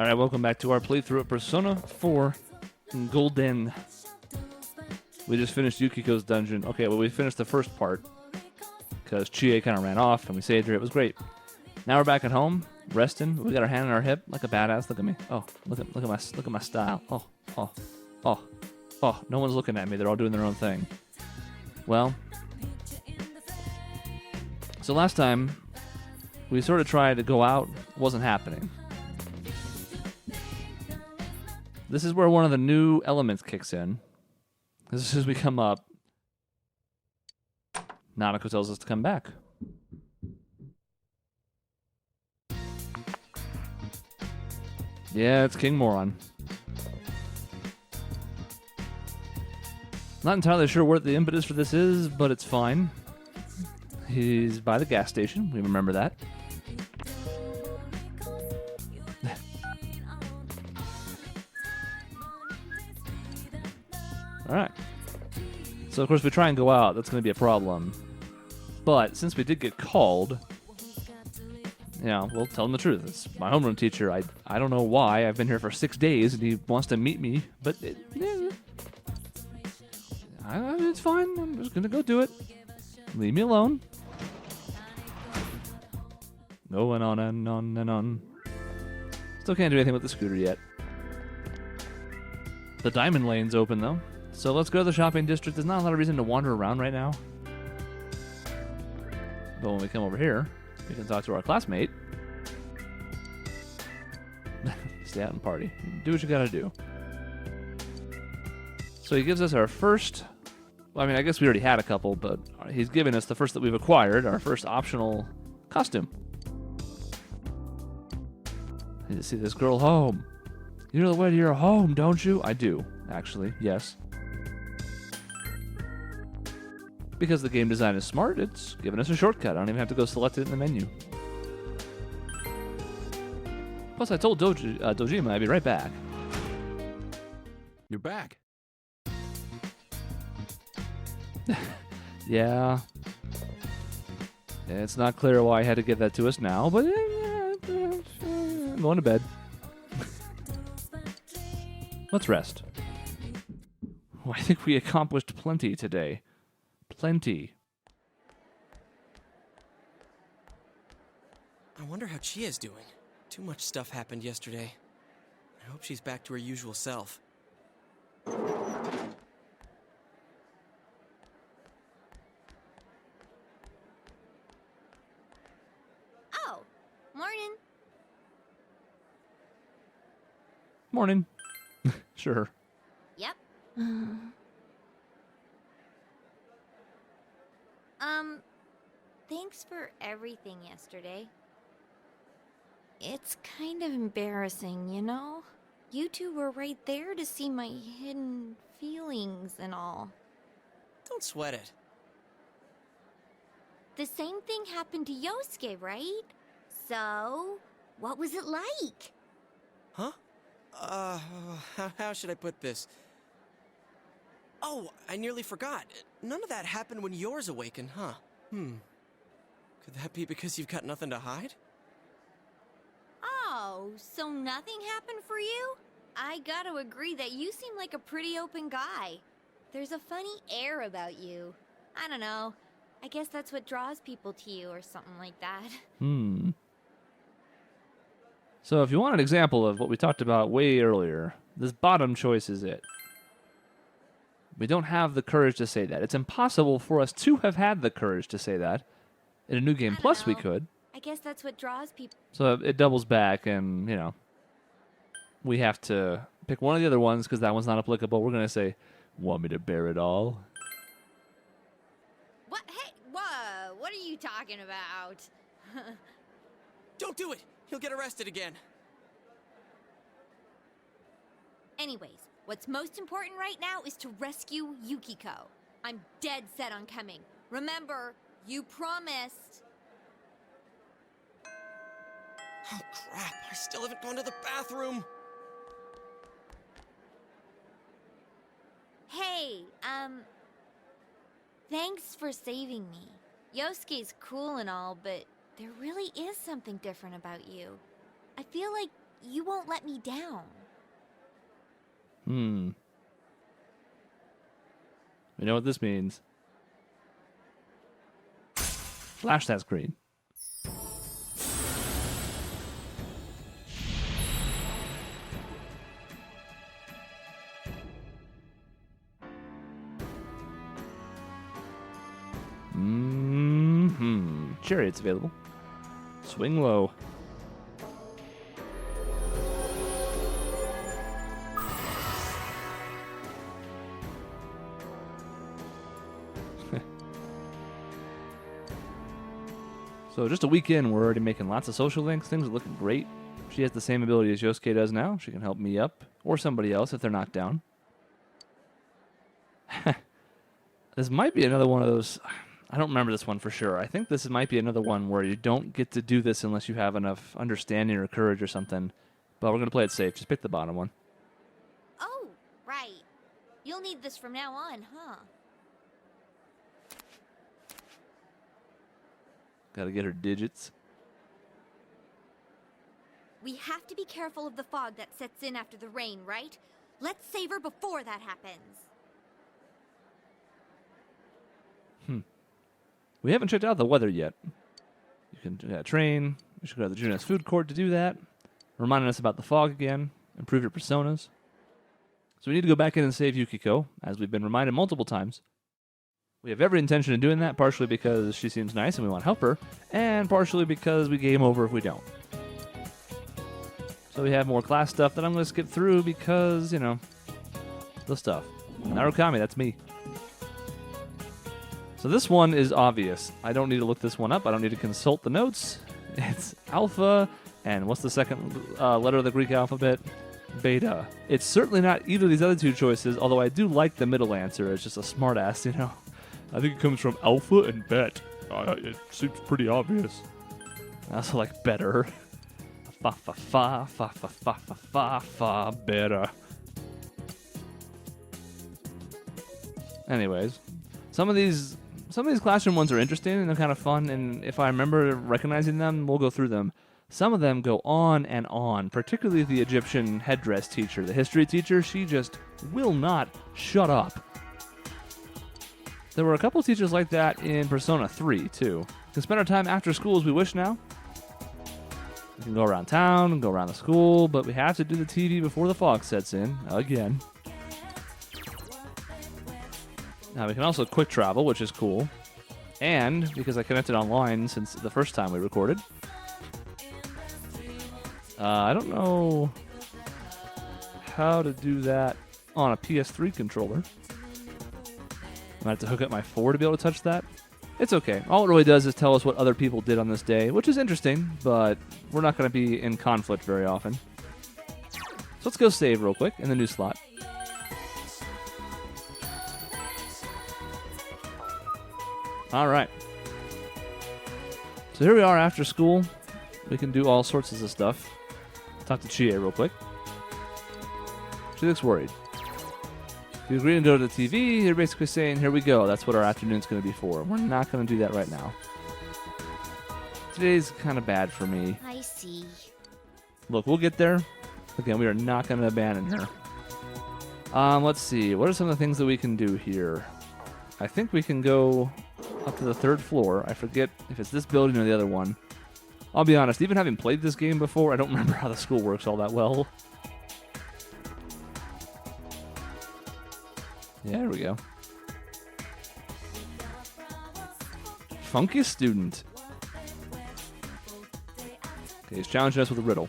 Alright, welcome back to our playthrough of Persona 4 Golden. We just finished Yukiko's dungeon. Okay, well, we finished the first part because Chie kind of ran off and we saved her. It was great. Now we're back at home, resting. We got our hand on our hip like a badass. Look at me. Oh, look at my style. Oh. No one's looking at me. They're all doing their own thing. Well, so last time we sort of tried to go out. Wasn't happening. This is where one of the new elements kicks in. As soon as we come up, Nanako tells us to come back. Yeah, it's King Moron. Not entirely sure what the impetus for this is, but it's fine. He's by the gas station. We remember that. Alright. So, of course, we try and go out. That's going to be a problem. But, since we did get called, we'll tell him the truth. It's my homeroom teacher. I don't know why. I've been here for 6 days, and he wants to meet me. But, it's fine. I'm just going to go do it. Leave me alone. Going on and on and on. Still can't do anything with the scooter yet. The diamond lane's open, though. So let's go to the shopping district. There's not a lot of reason to wander around right now. But when we come over here, we can talk to our classmate. Stay out and party. Do what you gotta do. So he gives us our first... Well, I mean, I guess we already had a couple, but he's giving us the first that we've acquired, our first optional costume. I need to see this girl home. You know the way to your home, don't you? I do, actually, yes. Because the game design is smart, it's giving us a shortcut. I don't even have to go select it in the menu. Plus, I told Dojima I'd be right back. You're back. Yeah. It's not clear why I had to give that to us now, but I'm going to bed. Let's rest. Oh, I think we accomplished plenty today. Plenty. I wonder how Chia's doing. Too much stuff happened yesterday. I hope she's back to her usual self. Oh, morning. Morning. Sure. Yep. Thanks for everything yesterday. It's kind of embarrassing, you know? You two were right there to see my hidden feelings and all. Don't sweat it. The same thing happened to Yosuke, right? So, what was it like? Huh? How should I put this? Oh, I nearly forgot. None of that happened when yours awakened, huh? Could that be because you've got nothing to hide? Oh, so nothing happened for you? I gotta agree that you seem like a pretty open guy. There's a funny air about you. I don't know. I guess that's what draws people to you or something like that. So if you want an example of what we talked about way earlier, this bottom choice is it. We don't have the courage to say that. It's impossible for us to have had the courage to say that. In a New Game Plus, we could. I guess that's what draws people. So it doubles back, and, we have to pick one of the other ones because that one's not applicable. We're going to say, want me to bear it all? What? Hey, whoa, what are you talking about? Don't do it! He'll get arrested again. Anyways, what's most important right now is to rescue Yukiko. I'm dead set on coming. Remember, you promised. Oh, crap. I still haven't gone to the bathroom. Hey, thanks for saving me. Yosuke's cool and all, but there really is something different about you. I feel like you won't let me down. We know what this means. Flash that screen. Chariot's available. Swing low. So just a week in, we're already making lots of social links. Things are looking great. She has the same ability as Yosuke does now. She can help me up, or somebody else if they're knocked down. This might be another one of those... I don't remember this one for sure. I think this might be another one where you don't get to do this unless you have enough understanding or courage or something. But we're going to play it safe. Just pick the bottom one. Oh, right. You'll need this from now on, huh? Got to get her digits. We have to be careful of the fog that sets in after the rain, right? Let's save her before that happens. We haven't checked out the weather yet. You can train. We should go to the Junes food court to do that. Reminding us about the fog again. Improve your personas. So we need to go back in and save Yukiko, as we've been reminded multiple times. We have every intention of doing that, partially because she seems nice and we want to help her, and partially because we game over if we don't. So we have more class stuff that I'm going to skip through because, the stuff. Narukami, that's me. So this one is obvious. I don't need to look this one up. I don't need to consult the notes. It's Alpha, and what's the second letter of the Greek alphabet? Beta. It's certainly not either of these other two choices, although I do like the middle answer. It's just a smartass, I think it comes from Alpha and Bet. It seems pretty obvious. I also like better. Fa fa fa fa fa fa fa fa fa better. Anyways, some of these classroom ones are interesting and they're kind of fun, and if I remember recognizing them, we'll go through them. Some of them go on and on, particularly the Egyptian headdress teacher, the history teacher. She just will not shut up. There were a couple teachers like that in Persona 3, too. We can spend our time after school as we wish now. We can go around town and go around the school, but we have to do the TV before the fog sets in, again. Now, we can also quick travel, which is cool. And, because I connected online since the first time we recorded, I don't know how to do that on a PS3 controller. I might have to hook up my 4 to be able to touch that. It's okay. All it really does is tell us what other people did on this day, which is interesting, but we're not going to be in conflict very often. So let's go save real quick in the new slot. All right. So here we are after school. We can do all sorts of stuff. Talk to Chie real quick. She looks worried. If you agree to go to the TV, you're basically saying, here we go. That's what our afternoon's going to be for. We're not going to do that right now. Today's kind of bad for me. I see. Look, we'll get there. Again, we are not going to abandon her. Let's see. What are some of the things that we can do here? I think we can go up to the 3rd floor. I forget if it's this building or the other one. I'll be honest, even having played this game before, I don't remember how the school works all that well. Yeah, there we go. Funky student. Okay, he's challenging us with a riddle.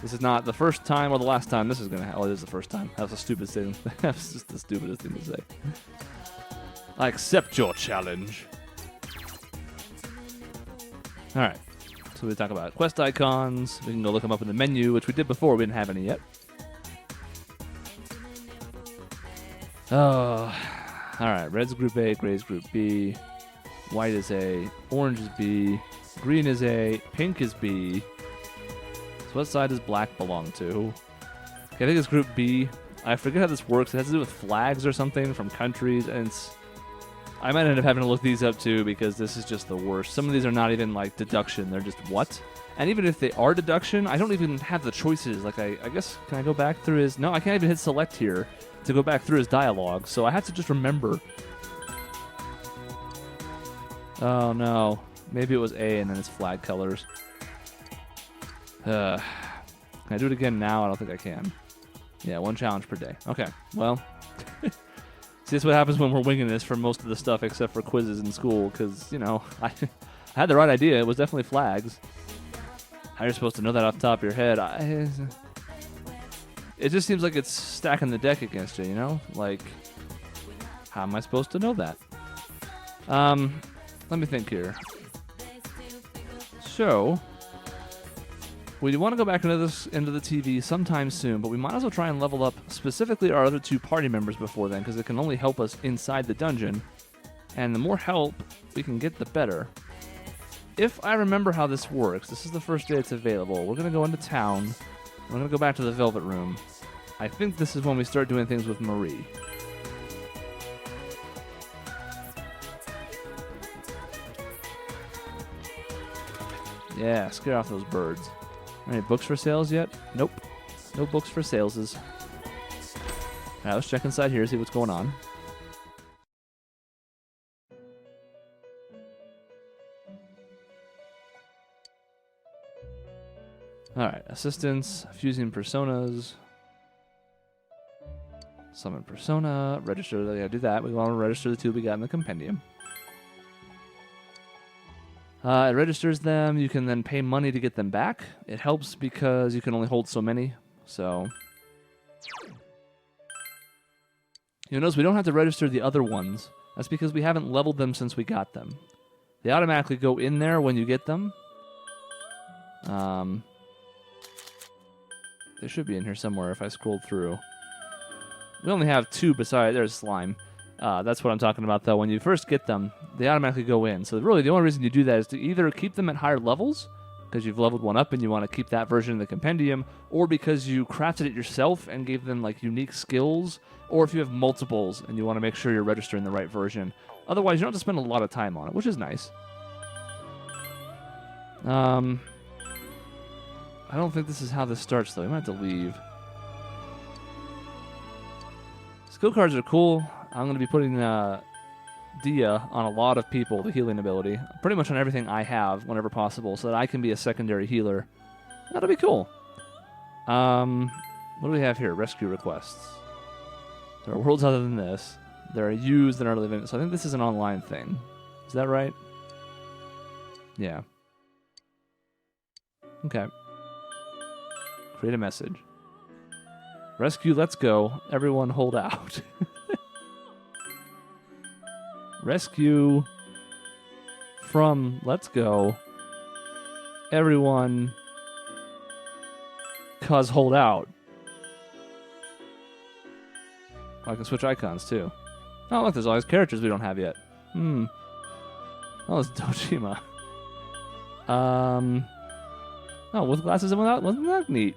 This is not the first time or the last time this is going to happen. Oh, it is the first time. That was a stupid thing. That's just the stupidest thing to say. I accept your challenge. Alright. So we talk about quest icons. We can go look them up in the menu, which we did before. We didn't have any yet. Oh. Alright. Red's group A, gray's group B. White is A. Orange is B. Green is A. Pink is B. So what side does black belong to? Okay, I think it's group B. I forget how this works. It has to do with flags or something from countries, and I might end up having to look these up too because this is just the worst. Some of these are not even like deduction. They're just what? And even if they are deduction, I don't even have the choices. Like I guess, can I go back through his... No, I can't even hit select here to go back through his dialogue. So I have to just remember. Oh no. Maybe it was A and then it's flag colors. Can I do it again now? I don't think I can. Yeah, 1 challenge per day. Okay, well... See, that's what happens when we're winging this for most of the stuff except for quizzes in school, because, you know, I had the right idea. It was definitely flags. How you're supposed to know that off the top of your head? It just seems like it's stacking the deck against you, you know? Like, how am I supposed to know that? Let me think here. So... we want to go back into the TV sometime soon, but we might as well try and level up specifically our other 2 party members before then, because it can only help us inside the dungeon. And the more help we can get, the better. If I remember how this works, this is the first day it's available. We're going to go into town. We're going to go back to the Velvet Room. I think this is when we start doing things with Marie. Yeah, scare off those birds. Any books for sales yet? Nope. No books for saleses. Alright, let's check inside here, see what's going on. Alright, assistance, fusing personas. Summon persona, register, yeah, do that. We want to register the 2 we got in the compendium. It registers them. You can then pay money to get them back. It helps because you can only hold so many. So you'll notice we don't have to register the other ones. That's because we haven't leveled them since we got them. They automatically go in there when you get them. They should be in here somewhere if I scrolled through. We only have 2 besides... There's slime. That's what I'm talking about, though. When you first get them, they automatically go in. So really, the only reason you do that is to either keep them at higher levels, because you've leveled one up and you want to keep that version of the compendium, or because you crafted it yourself and gave them like unique skills, or if you have multiples and you want to make sure you're registering the right version. Otherwise, you don't have to spend a lot of time on it, which is nice. I don't think this is how this starts, though. You might have to leave. Skill cards are cool. I'm going to be putting Dia on a lot of people, the healing ability. Pretty much on everything I have whenever possible, so that I can be a secondary healer. That'll be cool. What do we have here? Rescue requests. There are worlds other than this. There are U's that are living. So I think this is an online thing. Is that right? Yeah. Okay. Create a message. Rescue, let's go. Everyone hold out. Rescue from let's go. Everyone cause hold out. I can switch icons too. Oh look, there's all these characters we don't have yet. Oh, it's Dojima. Oh, with glasses and without, wasn't that neat?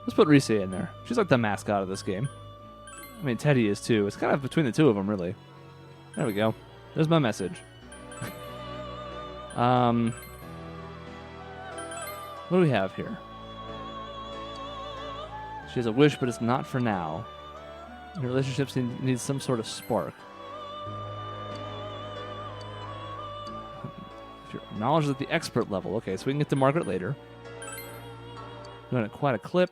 Let's put Rise in there. She's like the mascot of this game. I mean, Teddy is too. It's kind of between the 2 of them, really. There we go. There's my message. What do we have here? She has a wish, but it's not for now. Your relationships need some sort of spark. If your knowledge is at the expert level. Okay, so we can get to Margaret later. Doing it quite a clip.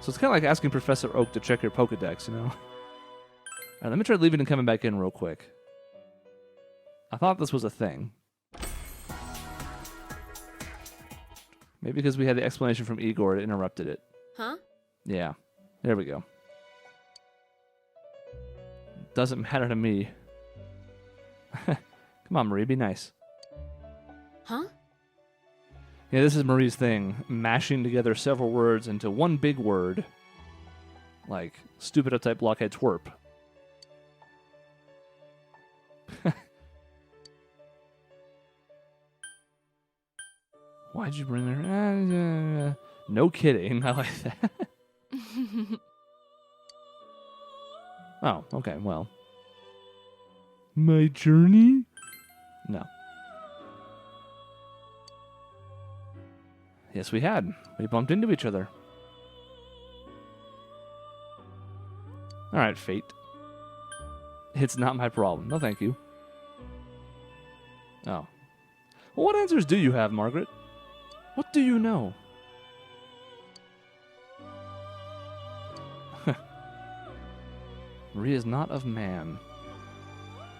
So it's kind of like asking Professor Oak to check your Pokedex, you know? All right, let me try leaving and coming back in real quick. I thought this was a thing. Maybe because we had the explanation from Igor, it interrupted it. Huh? Yeah. There we go. Doesn't matter to me. Come on, Marie, be nice. Huh? Yeah, this is Marie's thing. Mashing together several words into one big word. Like, stupid uptight blockhead twerp. Why'd you bring her? No kidding. I like that. Oh, okay, well. My journey? No. Yes, we had. We bumped into each other. Alright, fate. It's not my problem. No, thank you. Oh. Well, what answers do you have, Margaret? What do you know? Marie is not of man.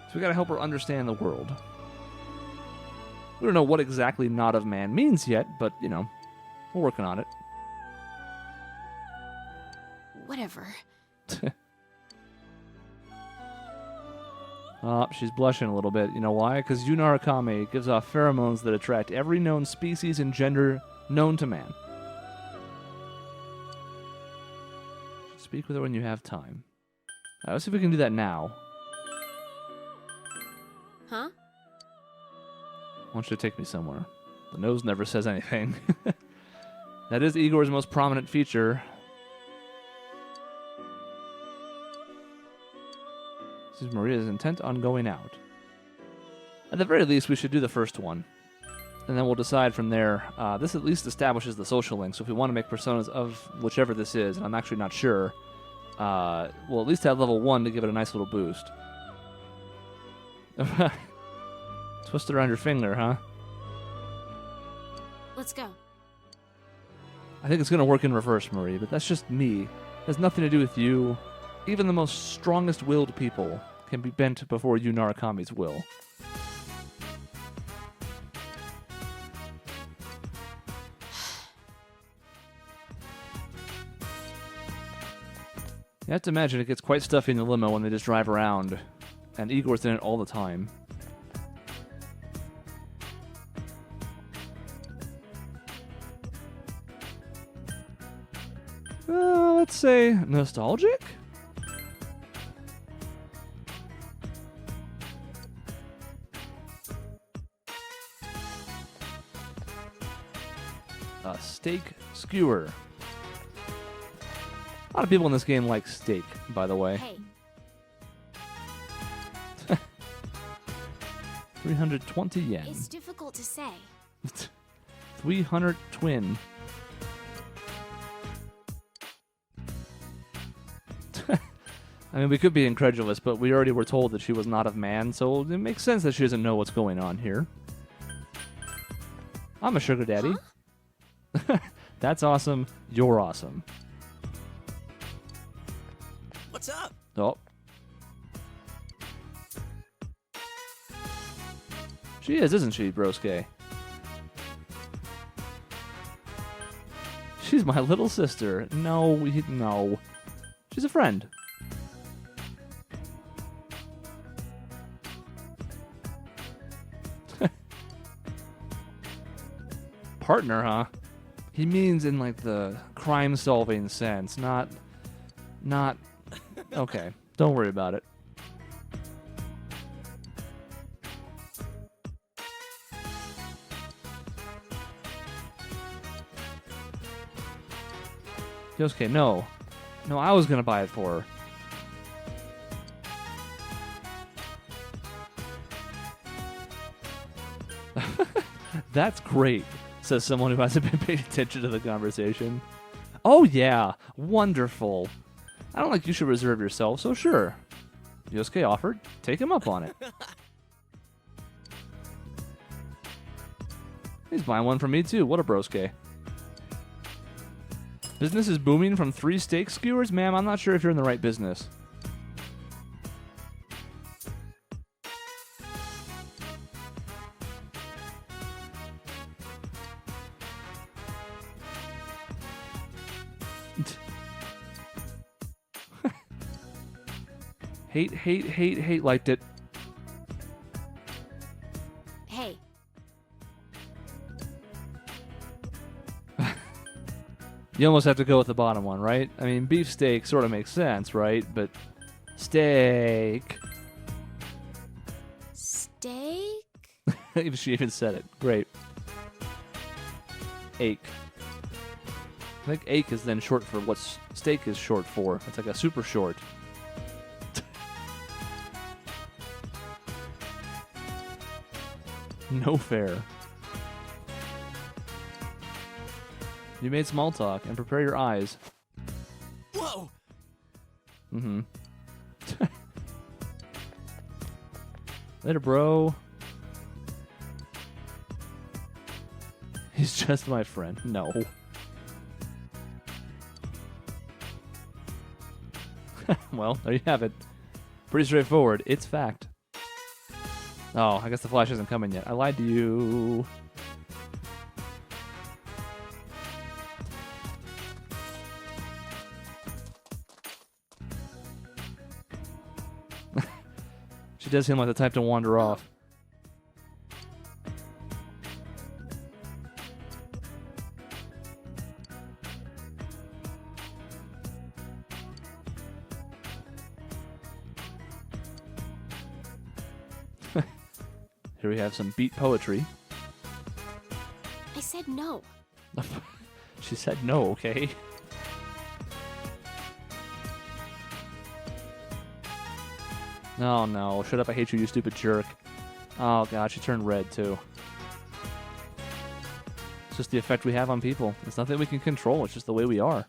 So we gotta help her understand the world. We don't know what exactly not of man means yet, but, you know, we're working on it. Whatever. Oh, she's blushing a little bit. You know why? Because Yu Narukami gives off pheromones that attract every known species and gender known to man. Speak with her when you have time. All right, let's see if we can do that now. Huh? I want you to take me somewhere. The nose never says anything. That is Igor's most prominent feature. This is Maria's intent on going out. At the very least, we should do the first one. And then we'll decide from there. This at least establishes the social link. So if we want to make personas of whichever this is, and I'm actually not sure, we'll at least have level 1 to give it a nice little boost. Twist it around your finger, huh? Let's go. I think it's going to work in reverse, Marie, but that's just me. It has nothing to do with you. Even the most strongest-willed people can be bent before Yu Narukami's will. You have to imagine it gets quite stuffy in the limo when they just drive around, and Igor's in it all the time. Let's say nostalgic? A steak skewer. A lot of people in this game like steak, by the way. Hey. 320 yen. It's difficult to say. 300 twin. I mean, we could be incredulous, but we already were told that she was not of man, so it makes sense that she doesn't know what's going on here. I'm a sugar daddy. Huh? That's awesome. You're awesome. What's up? Oh. She is, isn't she, Broske? She's my little sister. No, no. She's a friend. Partner, huh? He means in like the crime-solving sense, not. Okay, don't worry about it. Yosuke, no. No, I was gonna buy it for her. That's great, says someone who hasn't been paying attention to the conversation. Oh yeah, wonderful. I don't think you should reserve yourself, so sure. Yosuke offered. Take him up on it. He's buying one from me too. What a broske. Business is booming from 3 steak skewers? Ma'am, I'm not sure if you're in the right business. Hate liked it. Hey. You almost have to go with the bottom one, right? I mean, beefsteak sort of makes sense, right? But steak. Steak? She even said it. Great. Ache. I think ache is then short for what steak is short for. It's like a super short. No fair. You made small talk and prepare your eyes. Whoa! Mm-hmm. Later, bro. He's just my friend. No. Well, there you have it. Pretty straightforward. It's fact. Oh, I guess the flash isn't coming yet. I lied to you. She does seem like the type to wander off. Here we have some beat poetry. I said no. She said no, okay? Oh no, shut up, I hate you, you stupid jerk. Oh god, she turned red too. It's just the effect we have on people. It's nothing we can control, it's just the way we are.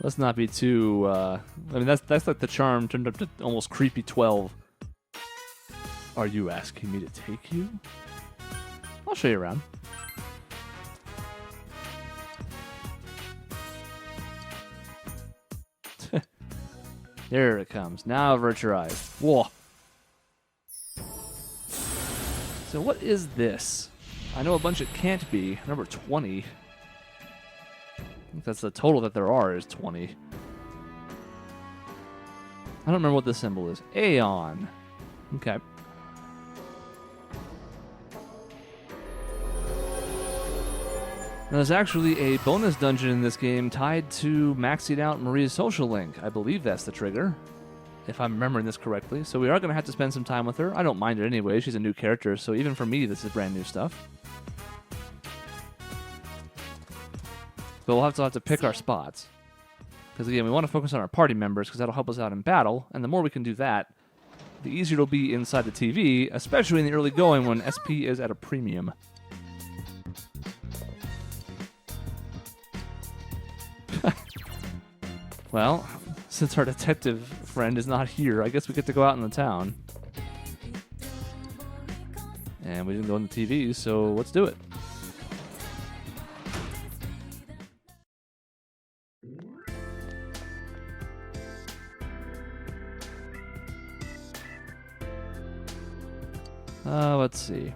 Let's not be too, I mean, that's like the charm turned up to almost creepy 12. Are you asking me to take you? I'll show you around. There it comes. Now avert your eyes. Whoa. So what is this? I know a bunch it can't be. Number 20. I think that's the total that there are is 20. I don't remember what this symbol is. Aeon. Okay. Now, there's actually a bonus dungeon in this game tied to maxing out Maria's social link. I believe that's the trigger, if I'm remembering this correctly. So we are going to have to spend some time with her. I don't mind it anyway. She's a new character, so even for me, this is brand new stuff. But we'll have to pick our spots. Because again, we want to focus on our party members because that'll help us out in battle. And the more we can do that, the easier it'll be inside the TV, especially in the early going when SP is at a premium. Well, since our detective friend is not here, I guess we get to go out in the town. And we didn't go on the TV, so let's do it. Let's see.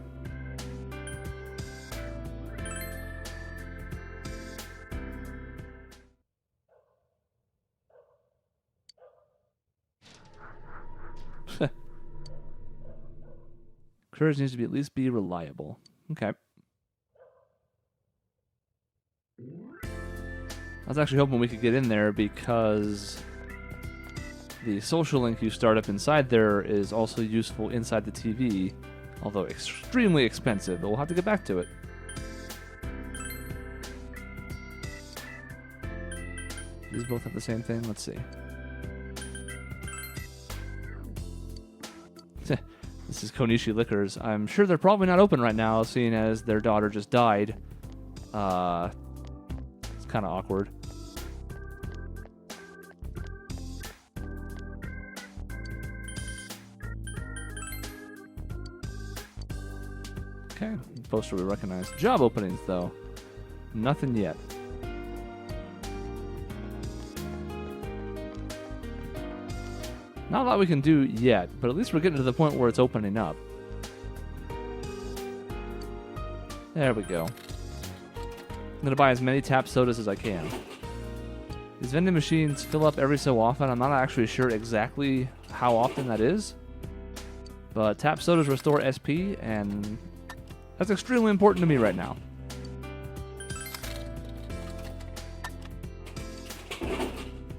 Courage needs to be at least be reliable. Okay. I was actually hoping we could get in there because the social link you start up inside there is also useful inside the TV, although extremely expensive, but we'll have to get back to it. These both have the same thing? Let's see. This is Konishi Liquors. I'm sure they're probably not open right now, seeing as their daughter just died. It's kind of awkward. Okay, poster we recognize. Job openings, though. Nothing yet. Not a lot we can do yet, but at least we're getting to the point where it's opening up. There we go. I'm going to buy as many tap sodas as I can. These vending machines fill up every so often. I'm not actually sure exactly how often that is. But tap sodas restore SP, and that's extremely important to me right now.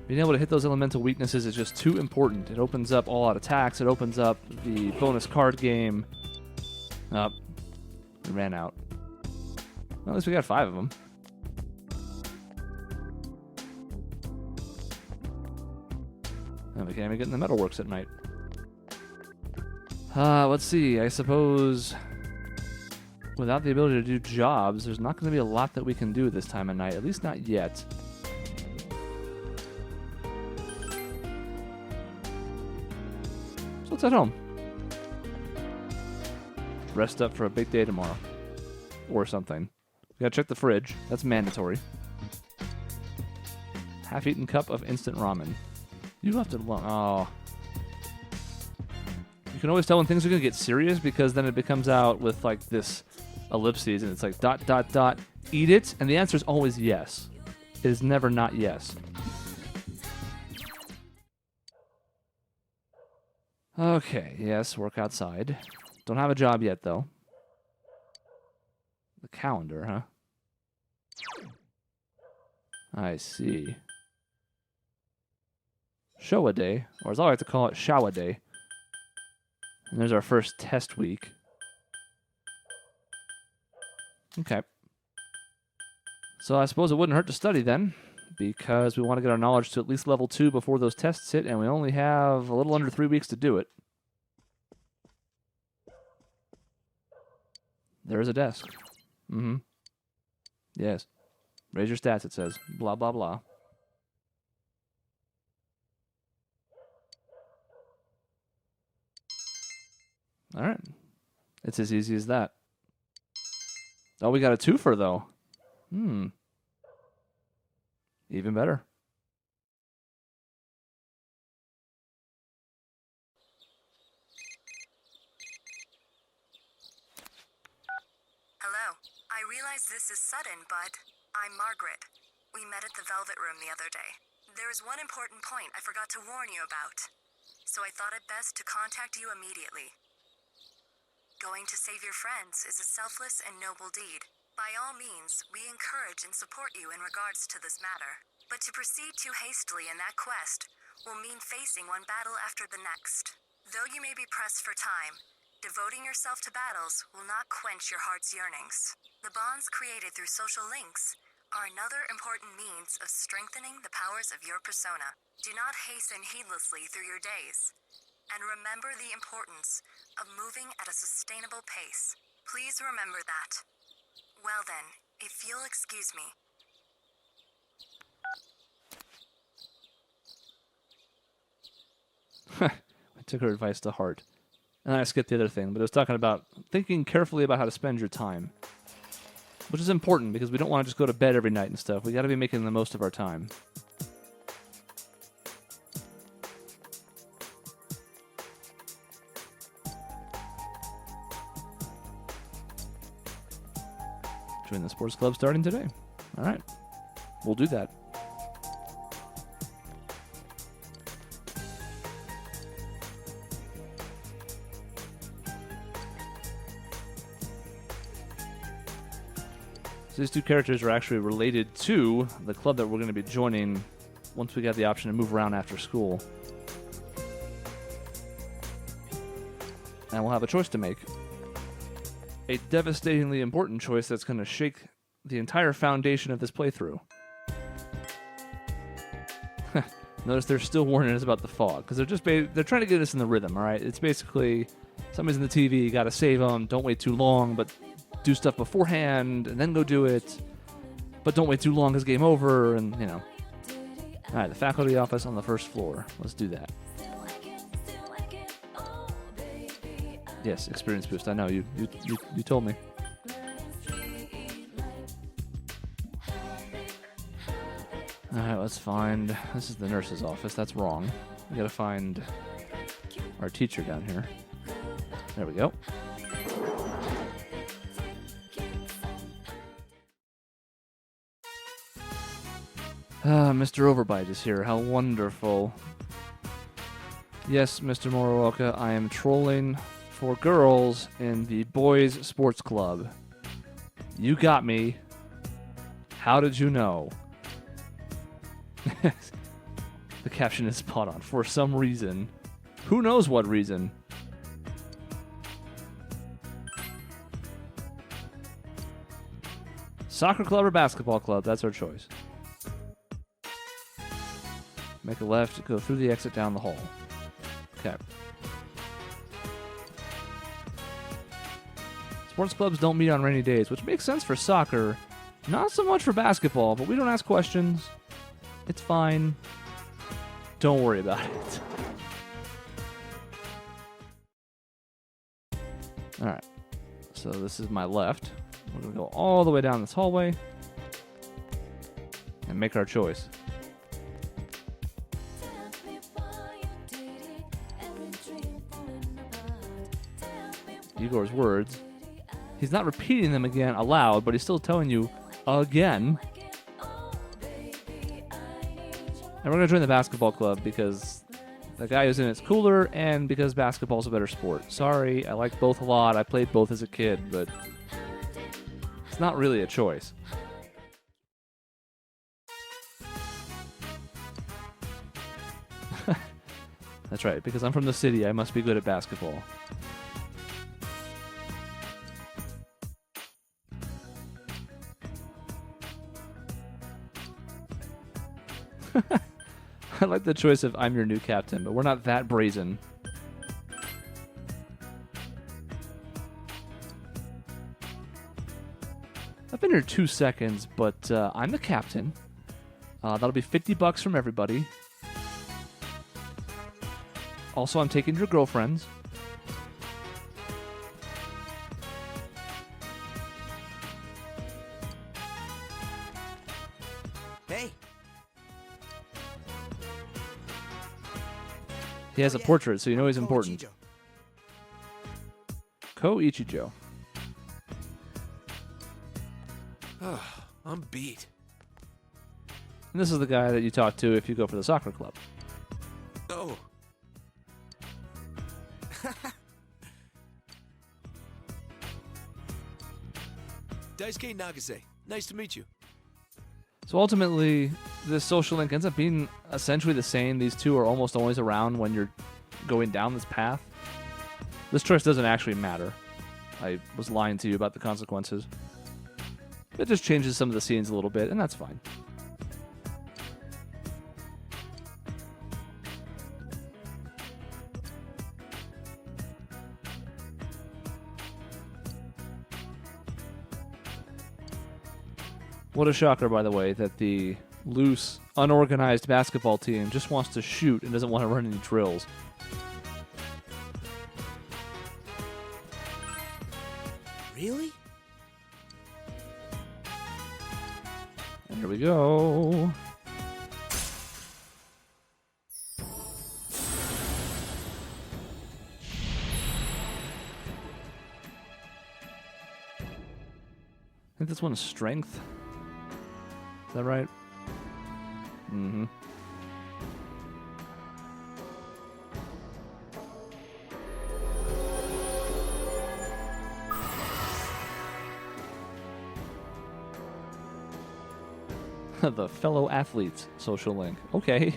Being able to hit those elemental weaknesses is just too important. It opens up all-out attacks. It opens up the bonus card game. We ran out. Well, at least we got 5 of them. And we can't even get in the metalworks at night. Let's see. I suppose without the ability to do jobs, there's not going to be a lot that we can do this time of night. At least not yet. So let's head home. Rest up for a big day tomorrow. Or something. We gotta check the fridge. That's mandatory. Half-eaten cup of instant ramen. You left it alone. Oh. You can always tell when things are going to get serious because then it becomes out with like this ellipses and it's like ... eat it, and the answer is always yes. It is never not yes. Okay, yes, work outside. Don't have a job yet though. The calendar, huh? I see. Showa day, or as I like to call it, Showa day. And there's our first test week. Okay. So I suppose it wouldn't hurt to study then, because we want to get our knowledge to at least level 2 before those tests hit, and we only have a little under 3 weeks to do it. There is a desk. Mm-hmm. Yes. Raise your stats, it says. Blah, blah, blah. All right. It's as easy as that. Oh, we got a twofer, though. Even better. Hello. I realize this is sudden, but I'm Margaret. We met at the Velvet Room the other day. There is one important point I forgot to warn you about, so I thought it best to contact you immediately. Going to save your friends is a selfless and noble deed. By all means, we encourage and support you in regards to this matter. But to proceed too hastily in that quest will mean facing one battle after the next. Though you may be pressed for time, devoting yourself to battles will not quench your heart's yearnings. The bonds created through social links are another important means of strengthening the powers of your persona. Do not hasten heedlessly through your days, and remember the importance of moving at a sustainable pace. Please remember that. Well then, if you'll excuse me. I took her advice to heart. And I skipped the other thing, but it was talking about thinking carefully about how to spend your time. Which is important, because we don't want to just go to bed every night and stuff. We got to be making the most of our time. Join the sports club starting today. All right. We'll do that. So these two characters are actually related to the club that we're going to be joining once we get the option to move around after school. And we'll have a choice to make. A devastatingly important choice that's going to shake the entire foundation of this playthrough. Notice they're still warning us about the fog, because they're trying to get us in the rhythm, all right? It's basically, somebody's in the TV, you got to save them, don't wait too long, but do stuff beforehand, and then go do it. But don't wait too long, because game over, and, you know. All right, the faculty office on the first floor. Let's do that. Yes, experience boost. I know, you told me. Alright, let's find... This is the nurse's office. That's wrong. We gotta find our teacher down here. There we go. Mr. Overbite is here. How wonderful. Yes, Mr. Moroaka, I am trolling for girls in the boys' sports club. You got me. How did you know? The caption is spot on. For some reason. Who knows what reason? Soccer club or basketball club? That's our choice. Make a left, go through the exit down the hall. Okay. Sports clubs don't meet on rainy days, which makes sense for soccer. Not so much for basketball, but we don't ask questions. It's fine. Don't worry about it. Alright. So this is my left. We're going to go all the way down this hallway and make our choice. Igor's words. He's not repeating them again aloud, but he's still telling you again. And we're going to join the basketball club because the guy who's in it's cooler and because basketball's a better sport. Sorry, I like both a lot. I played both as a kid, but it's not really a choice. That's right, because I'm from the city, I must be good at basketball. I like the choice of I'm your new captain, but we're not that brazen. I've been here 2 seconds, but I'm the captain. That'll be $50 from everybody. Also, I'm taking your girlfriends. Hey. He has a portrait, so you know he's important. Ichijo. Ko-Ichijo. I'm beat. And this is the guy that you talk to if you go for the soccer club. Oh. Daisuke Nagase. Nice to meet you. So ultimately, this social link ends up being essentially the same. These two are almost always around when you're going down this path. This choice doesn't actually matter. I was lying to you about the consequences. It just changes some of the scenes a little bit, and that's fine. What a shocker, by the way, that the loose, unorganized basketball team just wants to shoot and doesn't want to run any drills. Really? And here we go. I think this one's strength. Is that right? Mm-hmm. The fellow athletes social link. Okay.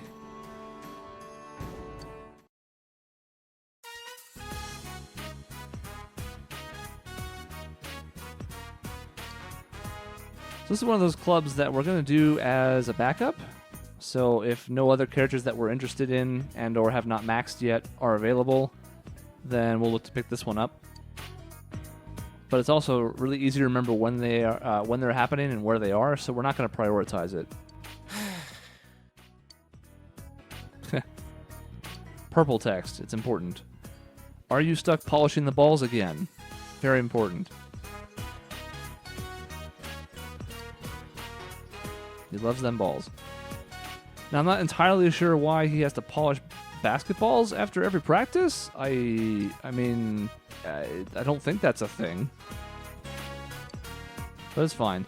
This is one of those clubs that we're going to do as a backup. So if no other characters that we're interested in and or have not maxed yet are available, then we'll look to pick this one up. But it's also really easy to remember when they are, when they're happening and where they are, so we're not going to prioritize it. Purple text, it's important. Are you stuck polishing the balls again? Very important. He loves them balls. Now, I'm not entirely sure why he has to polish basketballs after every practice. I mean, I don't think that's a thing. But it's fine.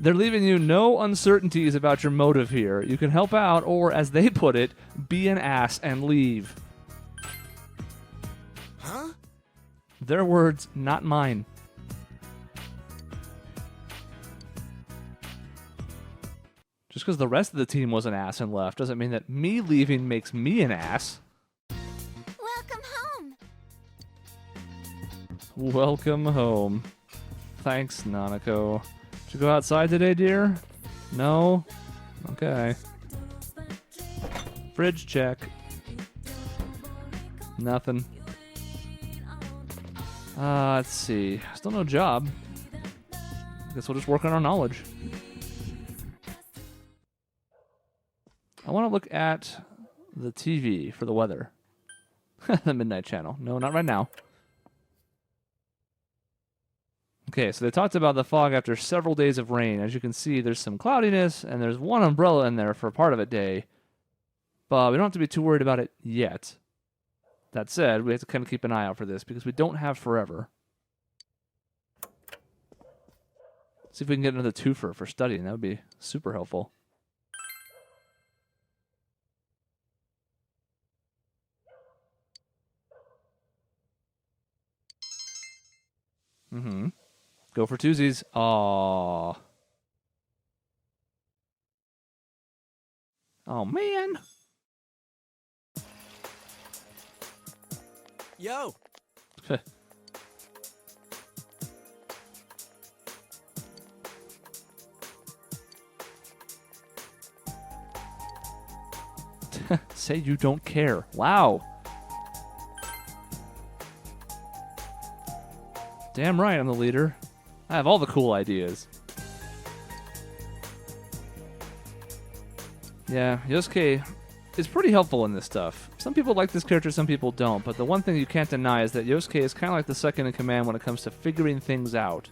They're leaving you no uncertainties about your motive here. You can help out, or as they put it, be an ass and leave. Huh? Their words, not mine. Just because the rest of the team was an ass and left doesn't mean that me leaving makes me an ass. Welcome home. Welcome home. Thanks, Nanako. Did you go outside today, dear? No? Okay. Fridge check. Nothing. Let's see. Still no job. Guess we'll just work on our knowledge. I want to look at the TV for the weather. The Midnight Channel. No, not right now. Okay, so they talked about the fog after several days of rain. As you can see, there's some cloudiness, and there's one umbrella in there for part of a day. But we don't have to be too worried about it yet. That said, we have to kind of keep an eye out for this, because we don't have forever. See if we can get another twofer for studying. That would be super helpful. Mm-hmm. Go for twosies. Aww. Oh, man. Yo! Say you don't care. Wow. Damn right I'm the leader. I have all the cool ideas. Yeah, Yosuke is pretty helpful in this stuff. Some people like this character, some people don't, but the one thing you can't deny is that Yosuke is kind of like the second in command when it comes to figuring things out.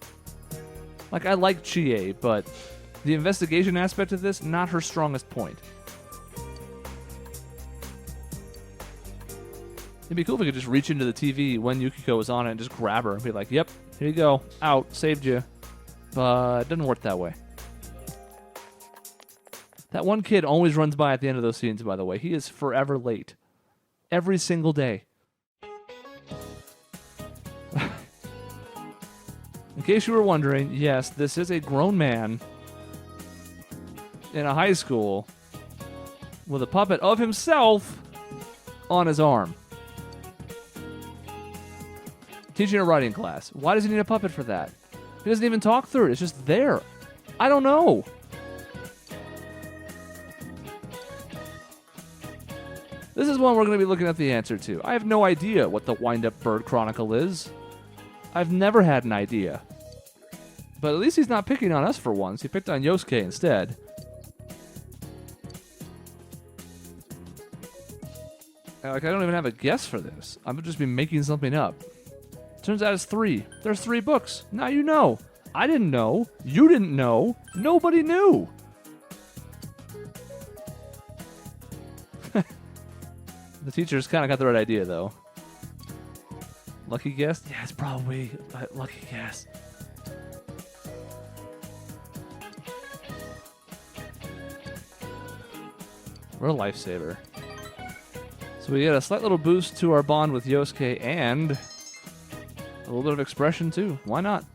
Like, I like Chie, but the investigation aspect of this, not her strongest point. It'd be cool if we could just reach into the TV when Yukiko was on it and just grab her and be like, yep, here you go, out, saved you. But it doesn't work that way. That one kid always runs by at the end of those scenes, by the way. He is forever late. Every single day. In case you were wondering, yes, this is a grown man in a high school with a puppet of himself on his arm. Teaching a writing class. Why does he need a puppet for that? He doesn't even talk through it. It's just there. I don't know. This is one we're going to be looking at the answer to. I have no idea what the Wind-Up Bird Chronicle is. I've never had an idea. But at least he's not picking on us for once. He picked on Yosuke instead. Like, I don't even have a guess for this. I'm just be making something up. Turns out it's 3. There's 3 books. Now you know. I didn't know. You didn't know. Nobody knew. The teachers kind of got the right idea, though. Lucky guess? Yeah, it's probably a lucky guess. We're a lifesaver. So we get a slight little boost to our bond with Yosuke and a little bit of expression, too. Why not?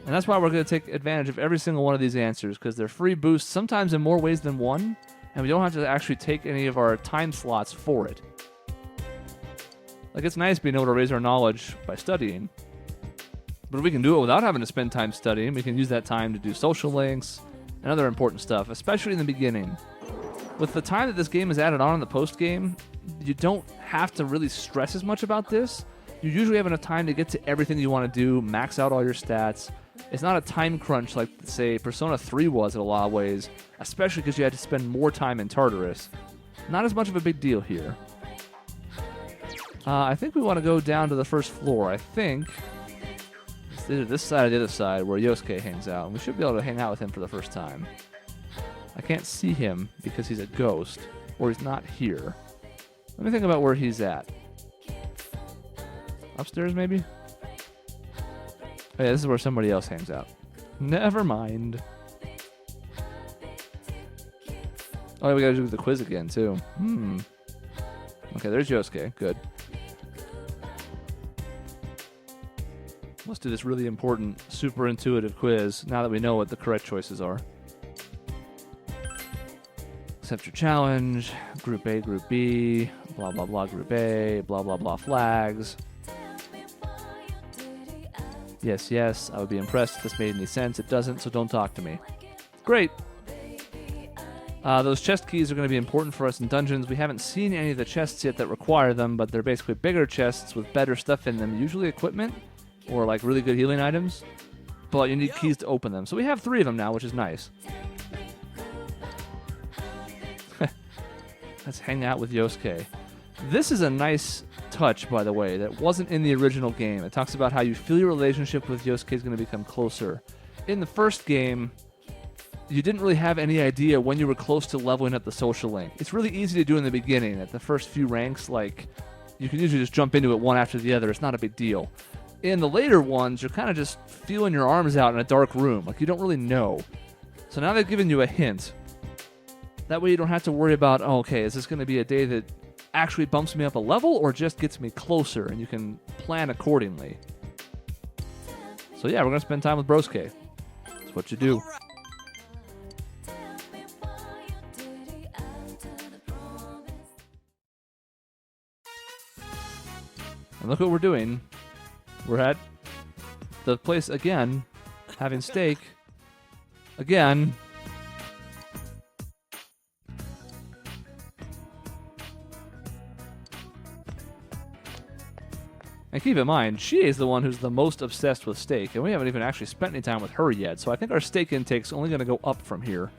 And that's why we're going to take advantage of every single one of these answers, because they're free boosts, sometimes in more ways than one, and we don't have to actually take any of our time slots for it. Like, it's nice being able to raise our knowledge by studying, but we can do it without having to spend time studying. We can use that time to do social links and other important stuff, especially in the beginning. With the time that this game is added on in the post-game, you don't have to really stress as much about this. You usually have enough time to get to everything you want to do, max out all your stats. It's not a time crunch like, say, Persona 3 was in a lot of ways, especially because you had to spend more time in Tartarus. Not as much of a big deal here. I think we want to go down to the first floor. I think it's either this side or the other side where Yosuke hangs out. And we should be able to hang out with him for the first time. I can't see him because he's a ghost, or he's not here. Let me think about where he's at. Upstairs, maybe? Oh, yeah, this is where somebody else hangs out. Never mind. Oh, yeah, we gotta do the quiz again, too. Okay, there's Yosuke. Good. Let's do this really important, super intuitive quiz now that we know what the correct choices are. Accept your challenge, Group A, Group B, blah, blah, blah, Group A, blah, blah, blah, flags. Yes, yes, I would be impressed if this made any sense. It doesn't, so don't talk to me. Great. Those chest keys are going to be important for us in dungeons. We haven't seen any of the chests yet that require them, but they're basically bigger chests with better stuff in them, usually equipment or like really good healing items. But you need keys to open them. So we have 3 of them now, which is nice. Let's hang out with Yosuke. This is a nice touch, by the way, that wasn't in the original game. It talks about how you feel your relationship with Yosuke is going to become closer. In the first game, you didn't really have any idea when you were close to leveling up the social link. It's really easy to do in the beginning. At the first few ranks, like, you can usually just jump into it one after the other. It's not a big deal. In the later ones, you're kind of just feeling your arms out in a dark room. Like, you don't really know. So now they've given you a hint. That way you don't have to worry about, oh, okay, is this going to be a day that actually bumps me up a level or just gets me closer, and you can plan accordingly. So yeah, we're going to spend time with Brosuke. That's what you do. And look what we're doing. We're at the place again, having steak. Again. And keep in mind, she is the one who's the most obsessed with steak, and we haven't even actually spent any time with her yet, so I think our steak intake's only going to go up from here.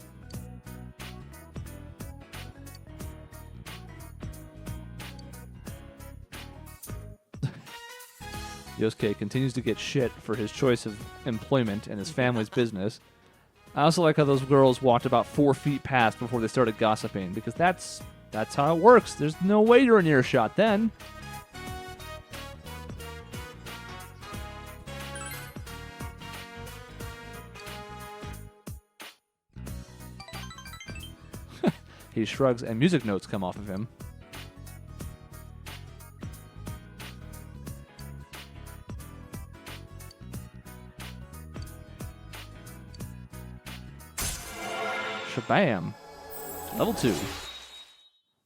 Yosuke continues to get shit for his choice of employment and his family's business. I also like how those girls walked about 4 feet past before they started gossiping, because that's how it works. There's no way you're in earshot then. He shrugs, and music notes come off of him. Shabam. Level 2.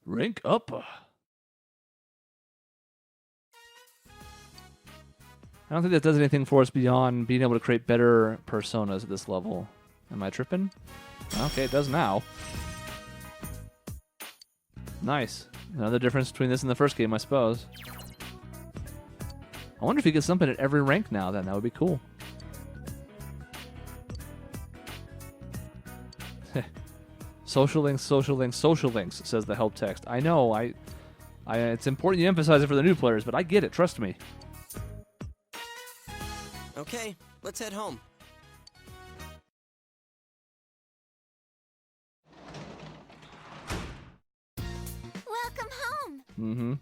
Rank up. I don't think that does anything for us beyond being able to create better personas at this level. Am I tripping? Okay, it does now. Nice. Another difference between this and the first game, I suppose. I wonder if you get something at every rank now, then. That would be cool. Social links, social links, social links, says the help text. I know, it's important you emphasize it for the new players, but I get it, trust me. Okay, let's head home. Welcome home. Mm-hmm.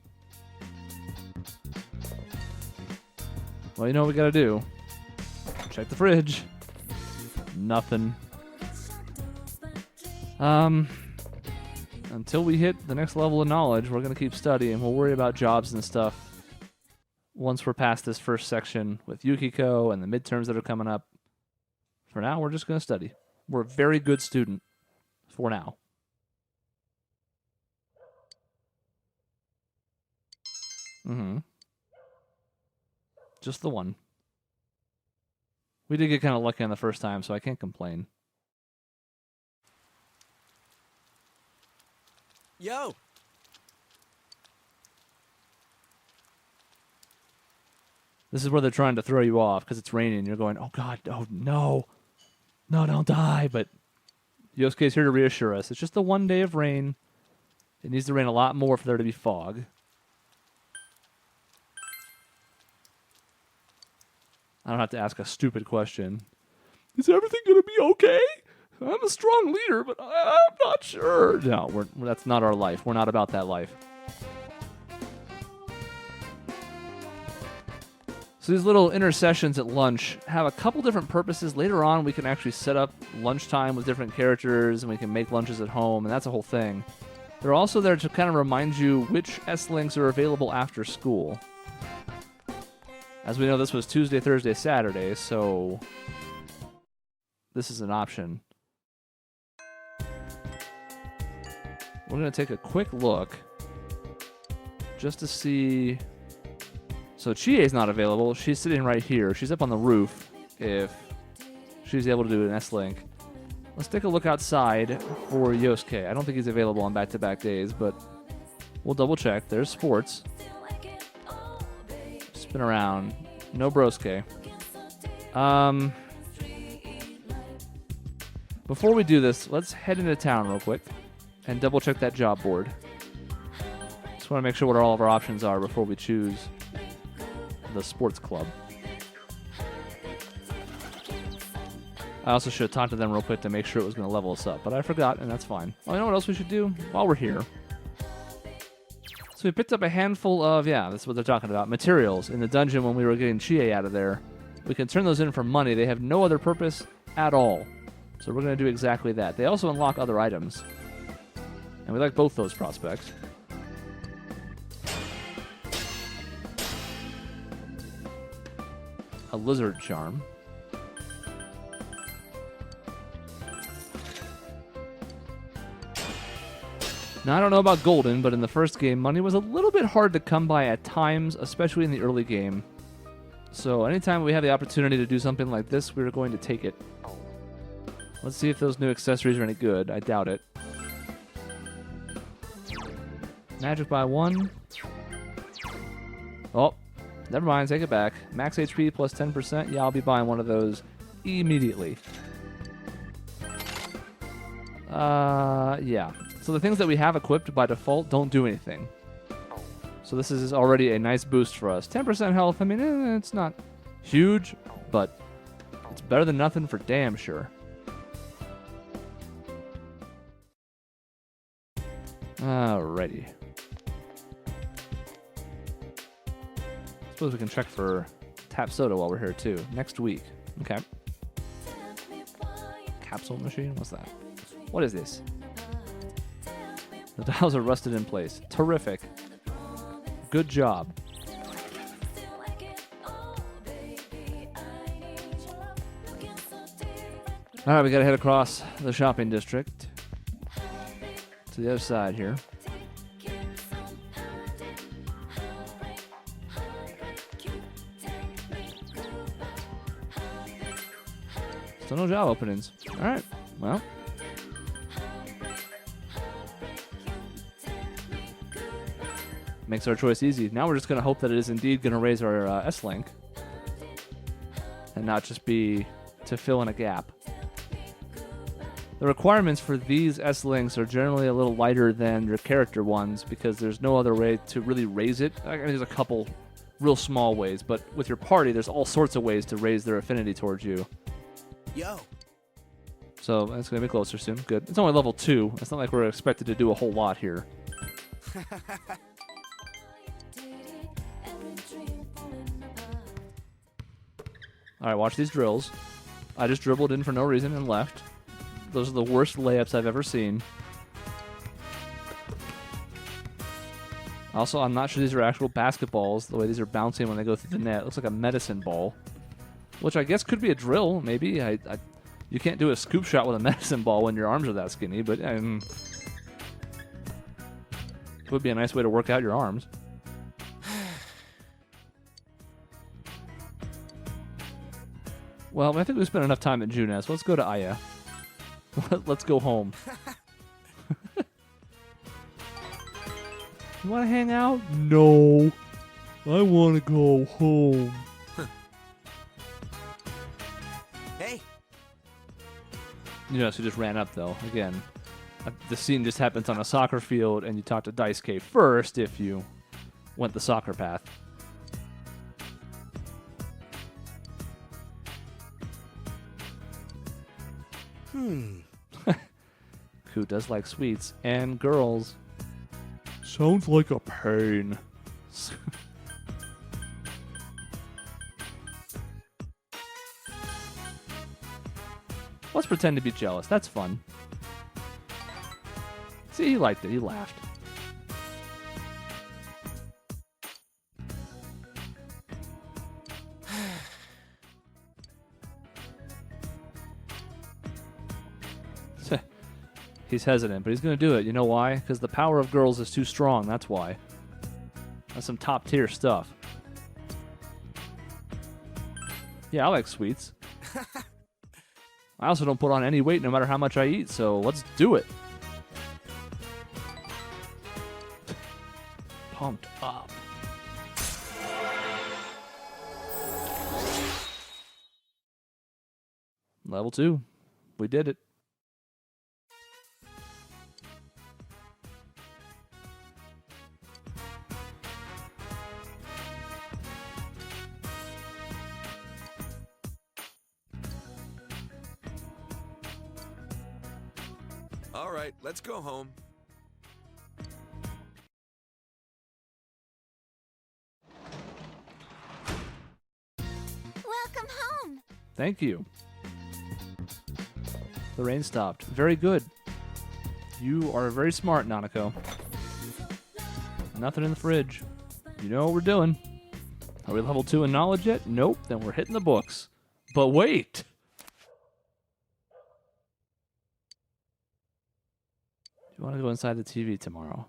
Well, you know what we gotta do. Check the fridge. Nothing. Until we hit the next level of knowledge, we're gonna keep studying. We'll worry about jobs and stuff once we're past this first section with Yukiko and the midterms that are coming up. For now, we're just gonna study. We're a very good student. For now. Mm-hmm. Just the one. We did get kind of lucky on the first time, so I can't complain. Yo! This is where they're trying to throw you off because it's raining. You're going, oh God, oh no. No, don't die. But Yosuke's here to reassure us. It's just the one day of rain. It needs to rain a lot more for there to be fog. I don't have to ask a stupid question. Is everything going to be okay? I'm a strong leader, but I'm not sure. No, that's not our life. We're not about that life. So these little intercessions at lunch have a couple different purposes. Later on, we can actually set up lunchtime with different characters, and we can make lunches at home, and that's a whole thing. They're also there to kind of remind you which S-Links are available after school. As we know, this was Tuesday, Thursday, Saturday, so this is an option. We're going to take a quick look just to see So Chie's not available. She's sitting right here. She's up on the roof if she's able to do an S-Link. Let's take a look outside for Yosuke. I don't think he's available on back-to-back days, but we'll double-check. There's sports. Spin around. No Brosuke. Before we do this, let's head into town real quick and double-check that job board. Just want to make sure what all of our options are before we choose the sports club. I also should have talked to them real quick to make sure it was going to level us up, but I forgot, and that's fine. Oh, you know what else we should do while we're here? So we picked up a handful of, yeah, that's what they're talking about, materials in the dungeon when we were getting Chie out of there. We can turn those in for money. They have no other purpose at all. So we're going to do exactly that. They also unlock other items. And we like both those prospects. A lizard charm. Now, I don't know about Golden, but in the first game, money was a little bit hard to come by at times, especially in the early game. So anytime we have the opportunity to do something like this, we're going to take it. Let's see if those new accessories are any good. I doubt it. Magic by 1. Oh, never mind. Take it back. Max HP plus 10%. Yeah, I'll be buying one of those immediately. Yeah. So the things that we have equipped by default don't do anything. So this is already a nice boost for us. 10% health, I mean, it's not huge, but it's better than nothing for damn sure. Alrighty. Suppose we can check for tap soda while we're here too. Next week. Okay. Capsule machine? What's that? What is this? The dials are rusted in place. Terrific. Good job. Alright, we gotta head across the shopping district to the other side here. Still no job openings. Alright, well. Makes our choice easy. Now we're just going to hope that it is indeed going to raise our S-Link and not just be to fill in a gap. The requirements for these S-Links are generally a little lighter than your character ones because there's no other way to really raise it. I mean, there's a couple real small ways, but with your party, there's all sorts of ways to raise their affinity towards you. Yo. So it's going to be closer soon. Good. It's only level 2. It's not like we're expected to do a whole lot here. Alright, watch these drills. I just dribbled in for no reason and left. Those are the worst layups I've ever seen. Also, I'm not sure these are actual basketballs, the way these are bouncing when they go through the net. It looks like a medicine ball. Which I guess could be a drill, maybe. You can't do a scoop shot with a medicine ball when your arms are that skinny, but it would be a nice way to work out your arms. Well, I think we spent enough time at Junes. Let's go to Aya. Let's go home. You want to hang out? No. I want to go home. Hey. You know, so just ran up, though. Again, the scene just happens on a soccer field, and you talk to Daisuke first if you went the soccer path. Who does like sweets and girls? Sounds like a pain. Let's pretend to be jealous. That's fun. See, he liked it. He laughed. He's hesitant, but he's going to do it. You know why? Because the power of girls is too strong. That's why. That's some top-tier stuff. Yeah, I like sweets. I also don't put on any weight no matter how much I eat, so let's do it. Pumped up. Level 2. We did it. All right, let's go home. Welcome home. Thank you. The rain stopped. Very good. You are very smart, Nanako. Nothing in the fridge. You know what we're doing. Are we level 2 in knowledge yet? Nope. Then we're hitting the books. But wait! Do you want to go inside the TV tomorrow?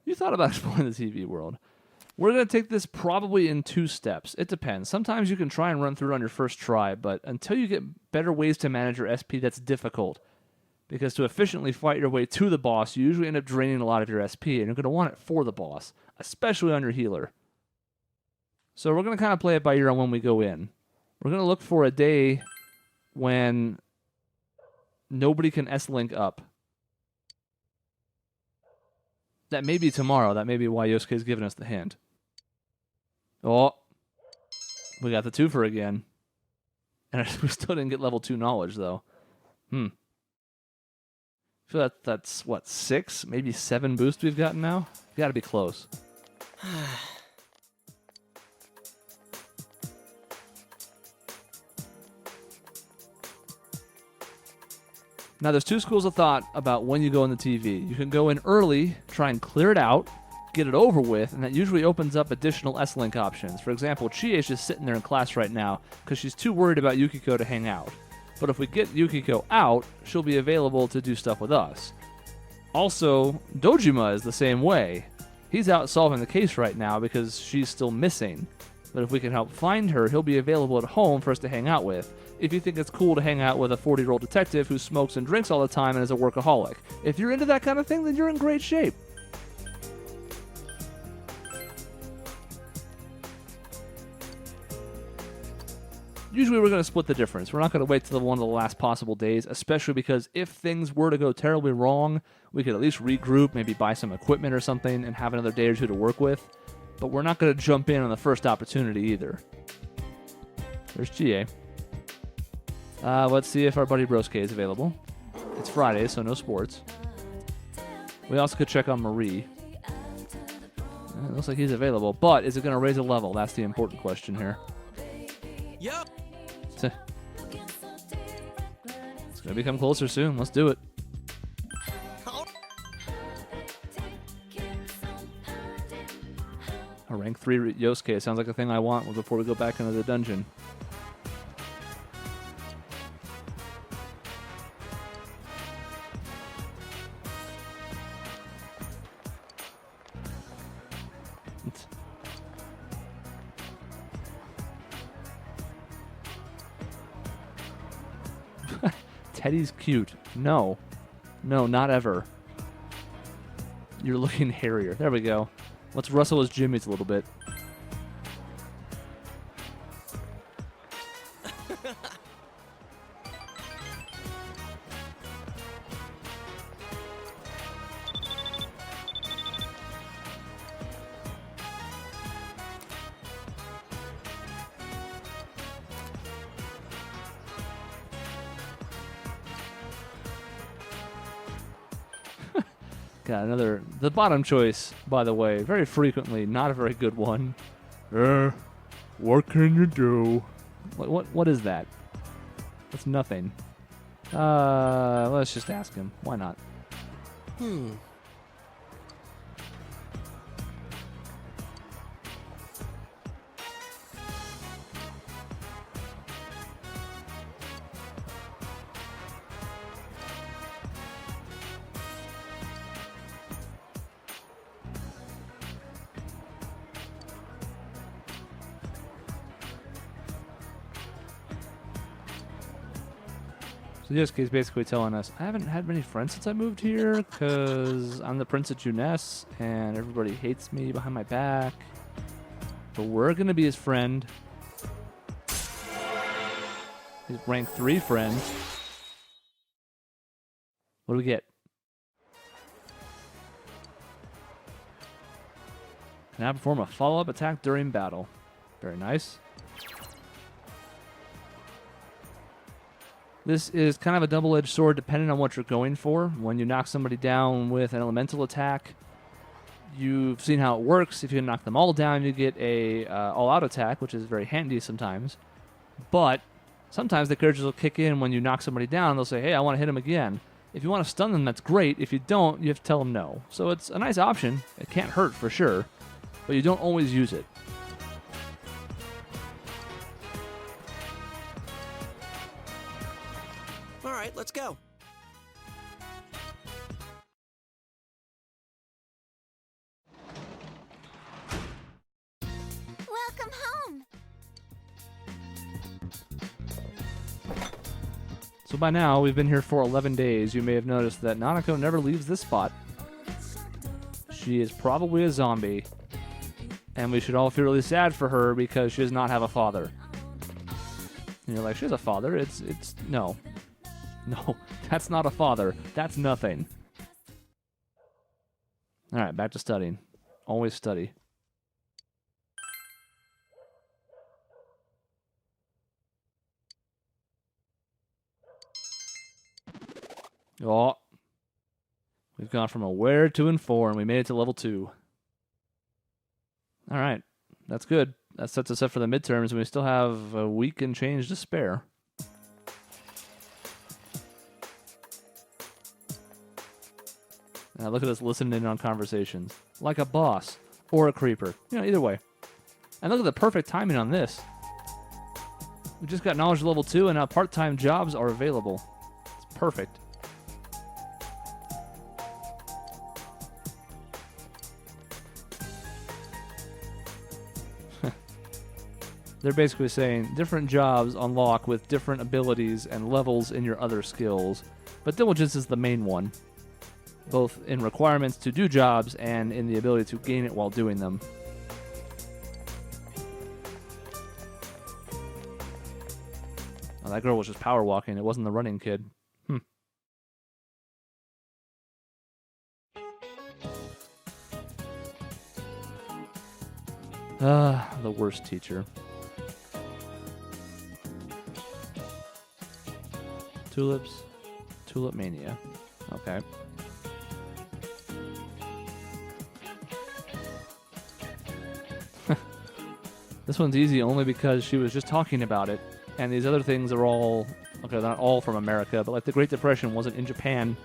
You thought about exploring the TV world. We're going to take this probably in 2 steps. It depends. Sometimes you can try and run through it on your first try, but until you get better ways to manage your SP, that's difficult. Because to efficiently fight your way to the boss, you usually end up draining a lot of your SP, and you're going to want it for the boss, especially on your healer. So we're going to kind of play it by ear on when we go in. We're going to look for a day when nobody can S-Link up. That may be tomorrow. That may be why Yosuke's giving us the hint. Oh, we got the twofer again. And we still didn't get level 2 knowledge, though. I feel that's, what, 6? Maybe 7 boosts we've gotten now? Got to be close. Now, there's 2 schools of thought about when you go in the TV. You can go in early, try and clear it out, get it over with, and that usually opens up additional S-Link options. For example, Chie is just sitting there in class right now because she's too worried about Yukiko to hang out. But if we get Yukiko out, she'll be available to do stuff with us. Also, Dojima is the same way. He's out solving the case right now because she's still missing. But if we can help find her, he'll be available at home for us to hang out with. If you think it's cool to hang out with a 40-year-old detective who smokes and drinks all the time and is a workaholic. If you're into that kind of thing, then you're in great shape. Usually we're going to split the difference. We're not going to wait till one of the last possible days, especially because if things were to go terribly wrong, we could at least regroup, maybe buy some equipment or something, and have another day or 2 to work with. But we're not going to jump in on the first opportunity either. There's GA. Let's see if our buddy Broske is available. It's Friday, so no sports. We also could check on Marie. It looks like he's available, but is it going to raise a level? That's the important question here. Yup. It's going to become closer soon. Let's do it. A rank 3 Yosuke sounds like a thing I want before we go back into the dungeon. Teddy's cute. No. No, not ever. You're looking hairier. There we go. Let's rustle his jimmies a little bit. Got another, the bottom choice, by the way, very frequently not a very good one. What can you do? What is that? That's nothing. Let's just ask him. Why not? So Yosuke is basically telling us, I haven't had many friends since I moved here because I'm the prince of Junes and everybody hates me behind my back. But we're going to be his friend. His rank 3 friend. What do we get? Can now perform a follow-up attack during battle. Very nice. This is kind of a double-edged sword depending on what you're going for. When you knock somebody down with an elemental attack, you've seen how it works. If you knock them all down, you get a all-out attack, which is very handy sometimes. But sometimes the characters will kick in when you knock somebody down. They'll say, hey, I want to hit him again. If you want to stun them, that's great. If you don't, you have to tell them no. So it's a nice option. It can't hurt for sure, but you don't always use it. All right, let's go. Welcome home. So by now, we've been here for 11 days. You may have noticed that Nanako never leaves this spot. She is probably a zombie. And we should all feel really sad for her because she does not have a father. And you're like, she has a father. It's no. No, that's not a father. That's nothing. All right, back to studying. Always study. Oh. We've gone from aware to inform. We made it to level 2. All right. That's good. That sets us up for the midterms, and we still have a week and change to spare. Now look at us listening in on conversations. Like a boss. Or a creeper. You know, either way. And look at the perfect timing on this. We just got knowledge level 2, and now part-time jobs are available. It's perfect. They're basically saying different jobs unlock with different abilities and levels in your other skills, but diligence is the main one, both in requirements to do jobs and in the ability to gain it while doing them. Oh, that girl was just power walking. It wasn't the running kid. The worst teacher. Tulips. Tulip Mania. Okay. This one's easy only because she was just talking about it. And these other things are all... Okay, they're not all from America, but like the Great Depression wasn't in Japan.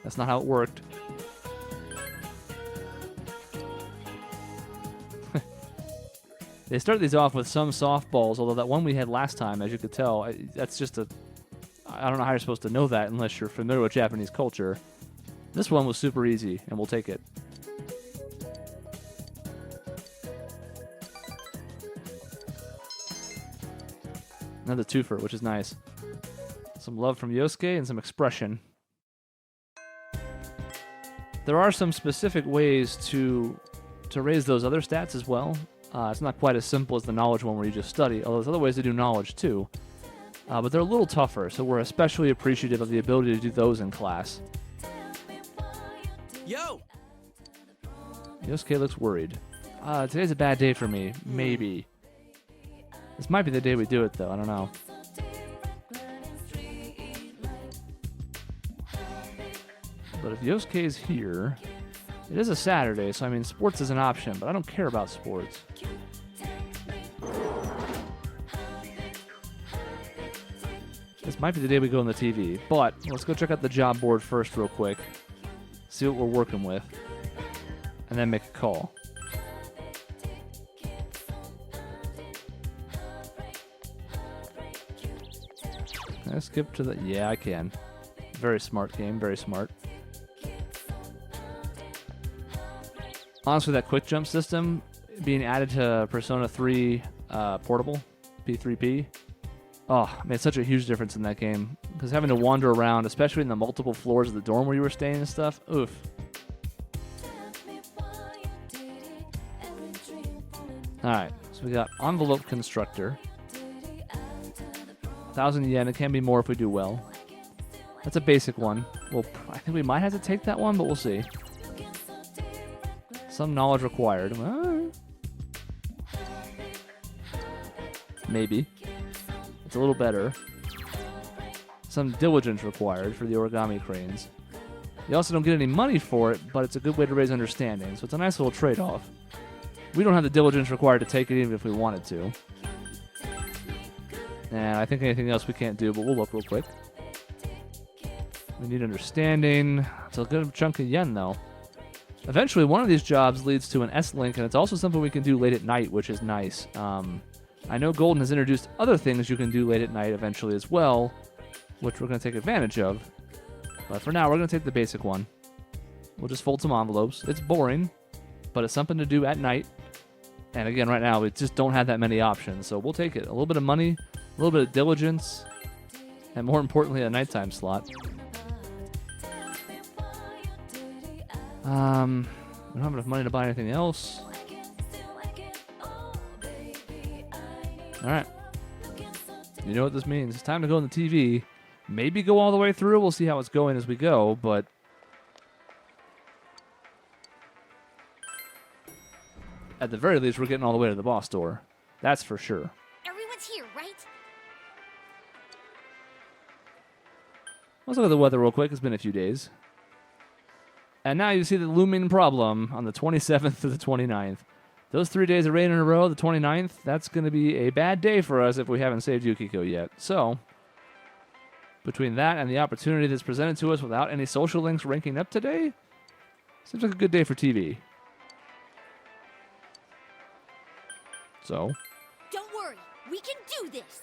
That's not how it worked. They start these off with some softballs, although that one we had last time, as you could tell, that's just a... I don't know how you're supposed to know that unless you're familiar with Japanese culture. This one was super easy, and we'll take it. Another twofer, which is nice. Some love from Yosuke and some expression. There are some specific ways to raise those other stats as well. It's not quite as simple as the knowledge one where you just study, although there's other ways to do knowledge too. But they're a little tougher, so we're especially appreciative of the ability to do those in class. Yo! Yosuke looks worried. Today's a bad day for me. Maybe. This might be the day we do it, though. I don't know. But if Yosuke's here... It is a Saturday, so I mean, sports is an option, but I don't care about sports. This might be the day we go on the TV, but let's go check out the job board first real quick. See what we're working with. And then make a call. Can I skip to the... Yeah, I can. Very smart game, very smart. Honestly, that quick jump system being added to Persona 3 Portable, P3P, oh, made such a huge difference in that game. Because having to wander around, especially in the multiple floors of the dorm where you were staying and stuff, oof. Alright, so we got Envelope Constructor. 1,000 yen, it can be more if we do well. That's a basic one. Well, I think we might have to take that one, but we'll see. Some knowledge required. Maybe. It's a little better. Some diligence required for the origami cranes. You also don't get any money for it, but it's a good way to raise understanding, so it's a nice little trade-off. We don't have the diligence required to take it even if we wanted to. And I think anything else we can't do, but we'll look real quick. We need understanding. It's a good chunk of yen, though. Eventually, one of these jobs leads to an S-Link, and it's also something we can do late at night, which is nice. I know Golden has introduced other things you can do late at night eventually as well, which we're going to take advantage of. But for now, we're going to take the basic one. We'll just fold some envelopes. It's boring, but it's something to do at night. And again, right now, we just don't have that many options, so we'll take it. A little bit of money, a little bit of diligence, and more importantly, a nighttime slot. We don't have enough money to buy anything else. Alright. You know what this means. It's time to go on the TV. Maybe go all the way through. We'll see how it's going as we go, but... at the very least, we're getting all the way to the boss door. That's for sure. Everyone's here, right? Let's look at the weather real quick. It's been a few days. And now you see the looming problem on the 27th to the 29th. Those 3 days of rain in a row, the 29th, that's going to be a bad day for us if we haven't saved Yukiko yet. So, between that and the opportunity that's presented to us without any social links ranking up today, seems like a good day for TV. So, Don't worry, we can do this.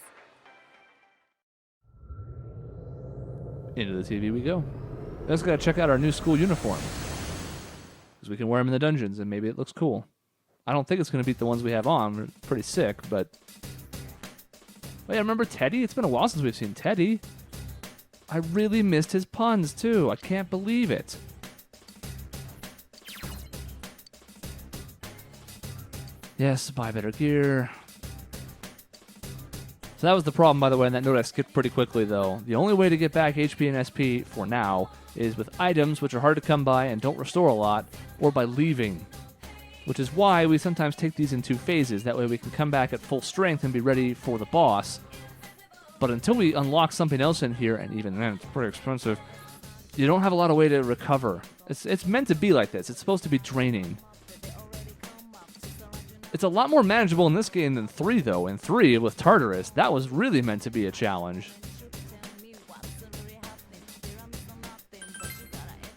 into the TV we go. Let's gotta check out our new school uniform, because we can wear them in the dungeons and maybe it looks cool. I don't think it's gonna beat the ones we have on. They're pretty sick, but... wait, I remember Teddy? It's been a while since we've seen Teddy. I really missed his puns, too. I can't believe it. Yes, buy better gear. So that was the problem, by the way, and that note I skipped pretty quickly, though. The only way to get back HP and SP, for now, is with items which are hard to come by and don't restore a lot, or by leaving. Which is why we sometimes take these in 2 phases. That way we can come back at full strength and be ready for the boss. But until we unlock something else in here, and even then it's pretty expensive, you don't have a lot of way to recover. It's meant to be like this. It's supposed to be draining. It's a lot more manageable in this game than 3, though. In 3, with Tartarus, that was really meant to be a challenge.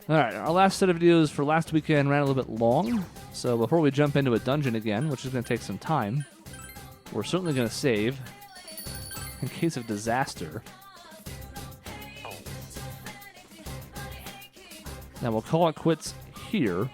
Alright, our last set of videos for last weekend ran a little bit long. So before we jump into a dungeon again, which is going to take some time, we're certainly going to save in case of disaster. Now we'll call it quits here.